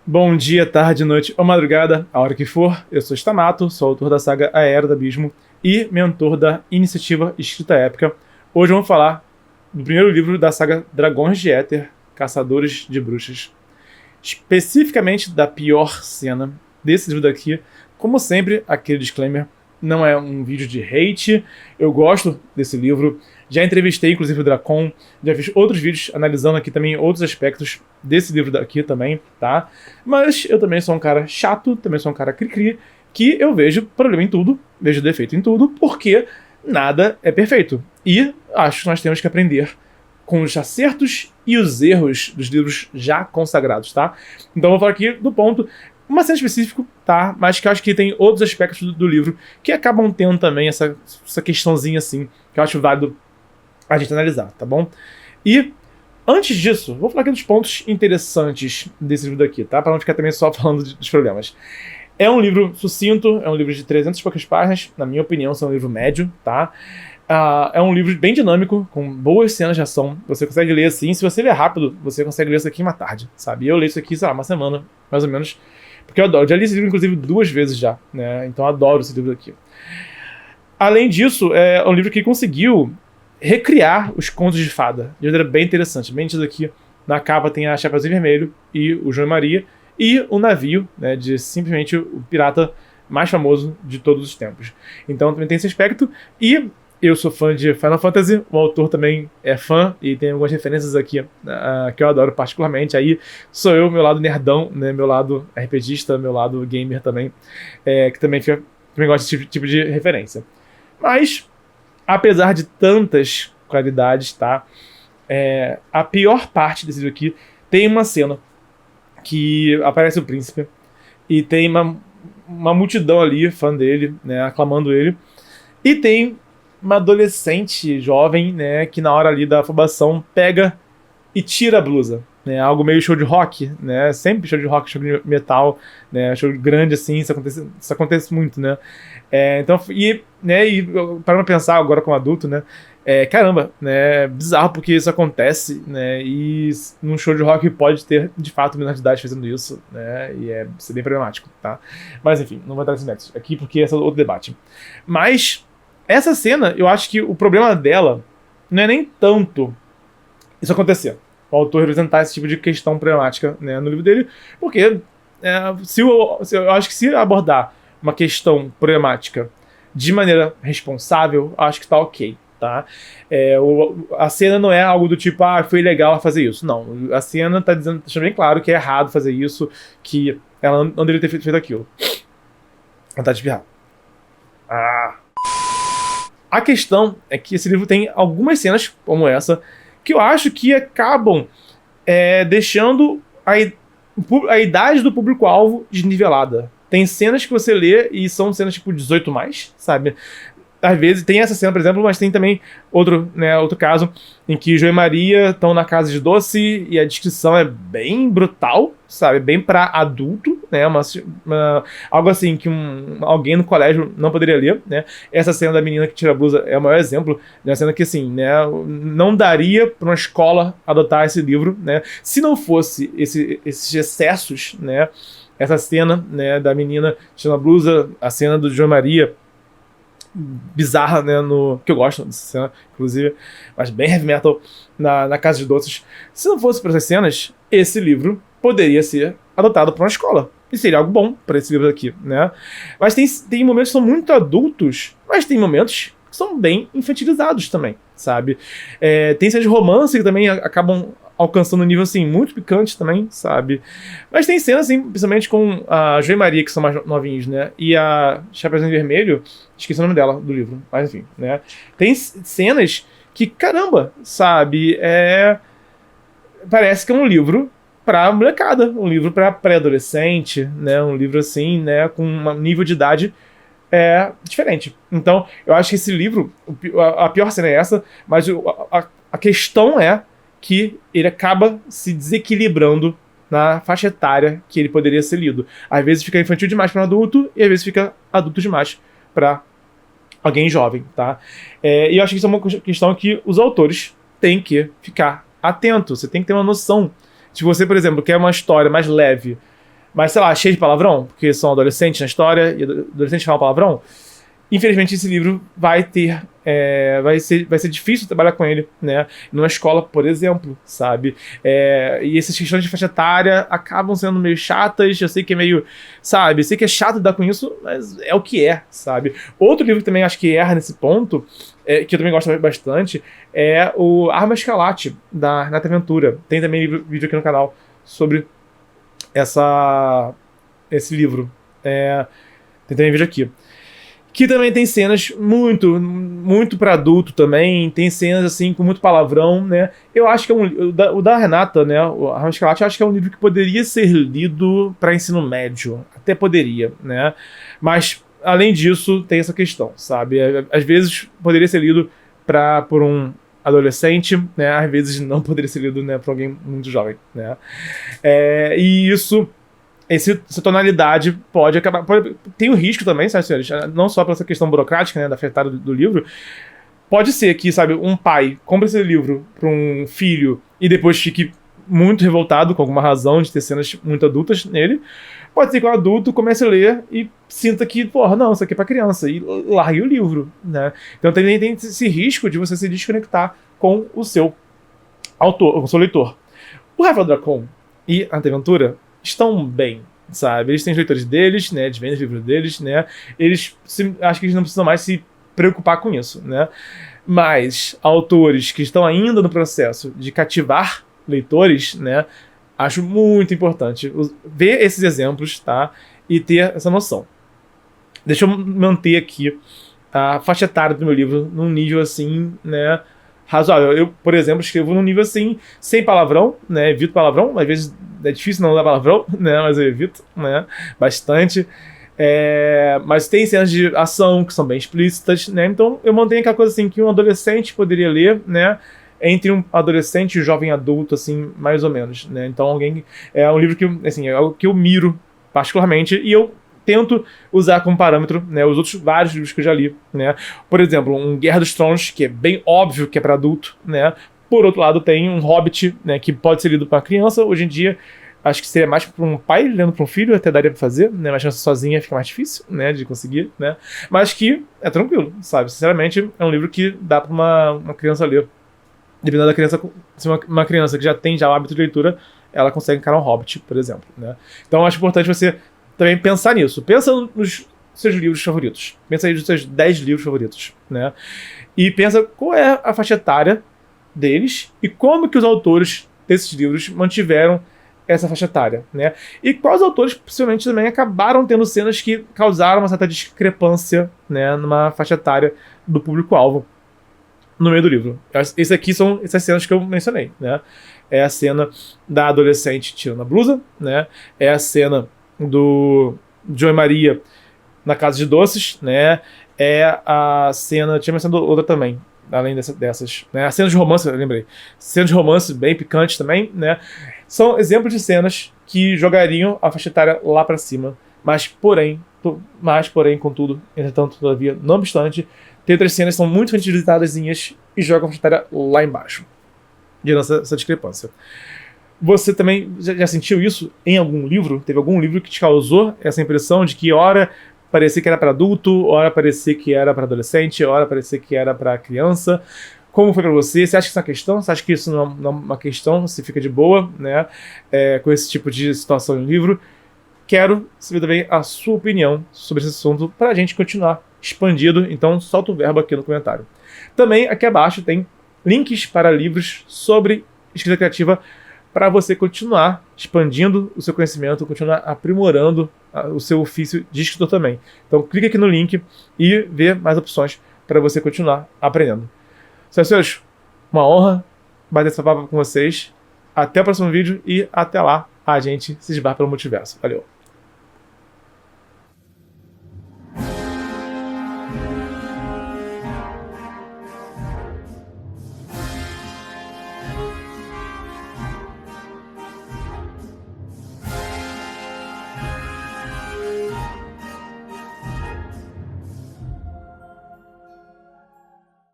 Bom dia, tarde, noite ou madrugada, a hora que for. Eu sou Stamato, sou autor da saga A Era do Abismo e mentor da iniciativa Escrita Épica. Hoje vamos falar do primeiro livro da saga Dragões de Éter, Caçadores de Bruxas. Especificamente da pior cena desse livro daqui. Como sempre, aquele disclaimer, não é um vídeo de hate. Eu gosto desse livro. Já entrevistei, inclusive, o Dracon. Já fiz outros vídeos analisando aqui também outros aspectos desse livro daqui também, tá? Mas eu também sou um cara chato, também sou um cara cri-cri, que eu vejo problema em tudo, vejo defeito em tudo, porque nada é perfeito. E acho que nós temos que aprender com os acertos e os erros dos livros já consagrados, tá? Então eu vou falar aqui do ponto, uma cena específica, tá? Mas que eu acho que tem outros aspectos do livro que acabam tendo também essa questãozinha assim, que eu acho válido a gente analisar, tá bom? E antes disso, vou falar aqui dos pontos interessantes desse livro daqui, tá? Para não ficar também só falando dos problemas. É um livro sucinto, é um livro de 300 e poucas páginas, na minha opinião, é um livro médio, tá? É um livro bem dinâmico, com boas cenas de ação. Você consegue ler assim, se você ler rápido, você consegue ler isso aqui em uma tarde, sabe? Eu leio isso aqui, sei lá, uma semana, mais ou menos, porque eu adoro. Eu já li esse livro, inclusive, 2 vezes já, né? Então eu adoro esse livro aqui. Além disso, é um livro que conseguiu recriar os contos de fada de maneira bem interessante. Bem disso aqui, na capa tem a Chapeuzinho Vermelho e o João e Maria, e o navio, né, de simplesmente o pirata mais famoso de todos os tempos. Então também tem esse aspecto, e eu sou fã de Final Fantasy, o autor também é fã, e tem algumas referências aqui que eu adoro particularmente. Aí sou eu, meu lado nerdão, né, meu lado RPGista, meu lado gamer também, que também gosta desse tipo de referência. Mas apesar de tantas qualidades, tá? A pior parte desse livro aqui tem uma cena que aparece o príncipe e tem uma multidão ali, fã dele, né, aclamando ele. E tem uma adolescente jovem, né, que na hora ali da afobação pega e tira a blusa. Né, algo meio show de rock, né? Sempre show de rock, show de metal, né? Show grande assim, isso acontece muito, né? Então, e para pensar agora como adulto, né? Caramba, né? Bizarro porque isso acontece, né? E num show de rock pode ter de fato menor de idade fazendo isso, né? E isso é bem problemático, tá? Mas enfim, não vou entrar nesse método aqui porque esse é outro debate. Mas essa cena, eu acho que o problema dela não é nem tanto isso acontecer, o autor representar esse tipo de questão problemática, né, no livro dele, porque eu acho que se abordar uma questão problemática de maneira responsável, acho que tá ok, tá? A cena não é algo do tipo, foi legal fazer isso. Não, a cena tá deixando bem claro que é errado fazer isso, que ela não deveria ter feito aquilo. Vontade de espirrar. A questão é que esse livro tem algumas cenas como essa, que eu acho que acabam deixando a idade do público-alvo desnivelada. Tem cenas que você lê e são cenas tipo 18+, sabe? Às vezes tem essa cena, por exemplo, mas tem também outro caso em que João e Maria estão na casa de doce e a descrição é bem brutal, sabe? Bem pra adulto, né? Algo assim que alguém no colégio não poderia ler, né? Essa cena da menina que tira a blusa é o maior exemplo, né? Uma cena que, assim, né? Não daria pra uma escola adotar esse livro, né? Se não fosse esses excessos, né? Essa cena, né, da menina tirando a blusa, a cena do João e Maria, bizarra, né, que eu gosto dessa cena, inclusive, mas bem heavy metal na Casa de Doces. Se não fosse por essas cenas, esse livro poderia ser adotado para uma escola. E seria algo bom para esse livro aqui, né? Mas tem momentos que são muito adultos, mas tem momentos que são bem infantilizados também, sabe? Tem cenas de romance que também acabam alcançando um nível, assim, muito picante também, sabe? Mas tem cenas, assim, principalmente com a Jo e Maria, que são mais novinhos, né? E a Chapeuzinho Vermelho, esqueci o nome dela, do livro, mas enfim, né? Tem cenas que, caramba, sabe? Parece que é um livro pra molecada, um livro pra pré-adolescente, né? Um livro, assim, né? Com um nível de idade diferente. Então, eu acho que esse livro, a pior cena é essa, mas a questão é que ele acaba se desequilibrando na faixa etária que ele poderia ser lido. Às vezes fica infantil demais para um adulto, e às vezes fica adulto demais para alguém jovem, tá? E eu acho que isso é uma questão que os autores têm que ficar atentos. Você tem que ter uma noção. Se você, por exemplo, quer uma história mais leve, mas sei lá, cheio de palavrão, porque são adolescentes na história e adolescentes falam palavrão. Infelizmente, esse livro vai ter. Vai ser difícil trabalhar com ele, né? Numa escola, por exemplo, sabe? E essas questões de faixa etária acabam sendo meio chatas. Eu sei que é meio. Sabe? Eu sei que é chato lidar com isso, mas é o que é, sabe? Outro livro que também acho que erra nesse ponto, que eu também gosto bastante, é o Arma Escarlate, da Renata Ventura. Tem também vídeo aqui no canal sobre esse livro. Tem também vídeo aqui. Que também tem cenas muito pra adulto também, tem cenas assim com muito palavrão, né? Eu acho que o da Renata, né, o Arma Escarlate, eu acho que é um livro que poderia ser lido para ensino médio, até poderia, né? Mas além disso, tem essa questão, sabe? Às vezes poderia ser lido por um adolescente, né? Às vezes não poderia ser lido, né, por alguém muito jovem, né? E isso... Essa tonalidade pode acabar... tem o risco também, sabe, senhores? Não só pela essa questão burocrática, né, da afetada do livro. Pode ser que, sabe, um pai compre esse livro para um filho e depois fique muito revoltado com alguma razão de ter cenas muito adultas nele. Pode ser que o adulto comece a ler e sinta que, porra, não, isso aqui é pra criança, e largue o livro, né? Então tem esse risco de você se desconectar com o seu autor, com o seu leitor. O Rafael Dracon e a Aventura estão bem, sabe? Eles têm os leitores deles, né? Eles vendem os livros deles, né? Acho que eles não precisam mais se preocupar com isso, né? Mas autores que estão ainda no processo de cativar leitores, né? Acho muito importante ver esses exemplos, tá? E ter essa noção. Deixa eu manter aqui a faixa etária do meu livro num nível assim, né? Razoável. Eu, por exemplo, escrevo num nível assim, sem palavrão, né? Evito palavrão. Às vezes é difícil não usar palavrão, né? Mas eu evito, né? Bastante. Mas tem cenas de ação que são bem explícitas, né? Então eu mantenho aquela coisa assim que um adolescente poderia ler, né? Entre um adolescente e um jovem adulto, assim, mais ou menos, né? Então alguém... É um livro que, assim, é algo que eu miro particularmente e eu tento usar como parâmetro, né, os outros vários livros que eu já li, né? Por exemplo, um Guerra dos Tronos, que é bem óbvio que é para adulto, né? Por outro lado, tem um Hobbit, né, que pode ser lido para criança. Hoje em dia, acho que seria mais para um pai lendo para um filho, até daria para fazer, né? Mas criança sozinha fica mais difícil, né, de conseguir, né? Mas que é tranquilo, sabe? Sinceramente, é um livro que dá para uma criança ler. Dependendo da criança, se uma criança que já tem o hábito de leitura, ela consegue encarar um Hobbit, por exemplo, né? Então, eu acho importante você também pensar nisso. Pensa nos seus livros favoritos. Pensa aí nos seus 10 livros favoritos, né? E pensa qual é a faixa etária deles e como que os autores desses livros mantiveram essa faixa etária, né? E quais autores possivelmente também acabaram tendo cenas que causaram uma certa discrepância, né, numa faixa etária do público-alvo no meio do livro. Esses aqui são essas cenas que eu mencionei, né? É a cena da adolescente tirando a blusa, né? É a cena do João e Maria na casa de doces, né? É a cena... Tinha mencionado outra também, além dessas, né? A cena de romance, eu lembrei. Cena de romance bem picante também, né? São exemplos de cenas que jogariam a faixa etária lá pra cima. Mas, porém, contudo, entretanto, todavia, não obstante, tem outras cenas que são muito infantilizadadas e jogam a faixa etária lá embaixo, gerando essa discrepância. Você também já sentiu isso em algum livro? Teve algum livro que te causou essa impressão de que hora parecia que era para adulto, hora parecia que era para adolescente, hora parecia que era para criança? Como foi para você? Você acha que isso é uma questão? Você acha que isso não é uma questão? Você fica de boa, né? Com esse tipo de situação no livro? Quero saber também a sua opinião sobre esse assunto para a gente continuar expandido. Então solta o verbo aqui no comentário. Também aqui abaixo tem links para livros sobre escrita criativa para você continuar expandindo o seu conhecimento, continuar aprimorando o seu ofício de escritor também. Então clica aqui no link e vê mais opções para você continuar aprendendo. Senhoras e senhores, uma honra bater essa papo com vocês. Até o próximo vídeo e até lá a gente se esbarra pelo multiverso. Valeu!